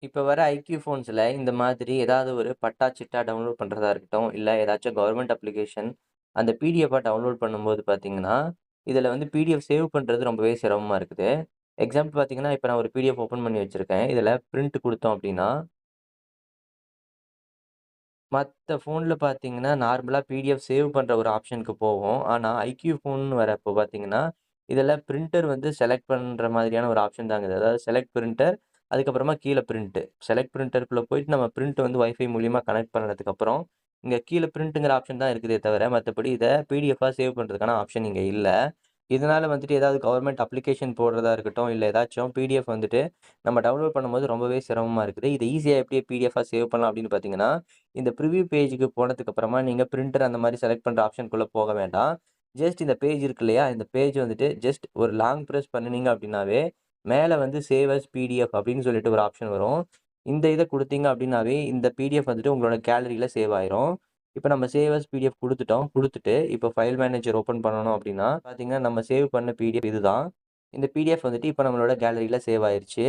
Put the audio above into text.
இப்ப வர ஐக்யூ ஃபோன்ஸ்ல இந்த மாதிரி ஏதாவது ஒரு பட்டா, சிட்டா டவுன்லோட் பண்றதா இருக்கட்டும், இல்ல ஏதாச்சும் கவர்ன்மென்ட் அப்ளிகேஷன் அந்த பிடிஎஃப்பா டவுன்லோட் பண்ணும்போது பார்த்தீங்கன்னா, இதுல வந்து பிடிஎஃப் சேவ் பண்றது ரொம்பவே சிரமமா இருக்குது. எக்ஸாம்பிள் பார்த்தீங்கன்னா, இப்ப நான் ஒரு பிடிஎஃப் ஓப்பன் பண்ணி வச்சிருக்கேன். இதுல பிரிண்ட் குடுத்தோம் அப்டின்னா, மத்த ஃபோன்ல பார்த்தீங்கன்னா, நார்மலா பிடிஎஃப் சேவ் பண்ற ஒரு ஆப்ஷனுக்கு போவோம். ஆனா, ஐக்யூ ஃபோன்னு வரப்போ பார்த்தீங்கன்னா, இதுல பிரிண்டர் வந்து செலக்ட் பண்ற மாதிரியான ஒரு ஆப்ஷன் தாங்க இது. அதாவது செலக்ட் பிரிண்டர், அதுக்கப்புறமா கீழ பிரிண்ட். செலக்ட் பிரிண்டர்க்குள்ள போயிட்டு நம்ம பிரிண்ட் வந்து வைஃபை மூலியமா கனெக்ட் பண்ணதுக்கப்புறம், இங்க கீழ பிரிண்ட்ங்கிற ஆப்ஷன் தான் இருக்குதே தவிர, மத்தபடி இத பிடிஎஃப்பா சேவ் பண்றதுக்கான ஆப்ஷன் இங்க இல்ல. இதனால வந்துட்டு ஏதாவது கவர்ன்மென்ட் அப்ளிகேஷன் போடுறதா இருக்கட்டும், இல்ல ஏதாச்சும் பிடிஎஃப் வந்துட்டு நம்ம டவுன்லோட் பண்ணும்போது ரொம்பவே சிரமமா இருக்குது. இத ஈஸியா எப்படி பிடிஎஃப்பா சேவ் பண்ணலாம் அப்படின்னு பார்த்தீங்கன்னா, இந்த ப்ரிவ்யூ பேஜ்க்கு போனதுக்கு அப்புறமா நீங்க பிரிண்டர் அந்த மாரி செலக்ட் பண்ற ஆப்ஷன்க்குள்ள போக வேண்டாம். ஜஸ்ட் இந்த பேஜ் இருக்கு இல்லையா? இந்த பேஜ் வந்துட்டு ஜஸ்ட் ஒரு லாங் பிரஸ் பண்ணுனீங்க அப்படின்னாவே, மேல வந்து சேவ் அஸ் பிடிஎஃப் அப்படின்னு சொல்லிட்டு ஒரு ஆப்ஷன் வரும். இந்த இத குடுத்தீங்க அப்படின்னாவே, இந்த பிடிஎஃப் வந்துட்டு உங்களோட கேலரியில சேவ் ஆயிரும். இப்ப நம்ம சேவ் அஸ் பிடிஎஃப் குடுத்துட்டோம். குடுத்துட்டு இப்ப ஃபைல் மேனேஜர் ஓப்பன் பண்ணணும் அப்படின்னா, பார்த்தீங்கன்னா நம்ம சேவ் பண்ண பிடிஎஃப் இதுதான். இந்த பிடிஎஃப் வந்துட்டு இப்ப நம்மளோட கேலரியில சேவ் ஆயிருச்சு.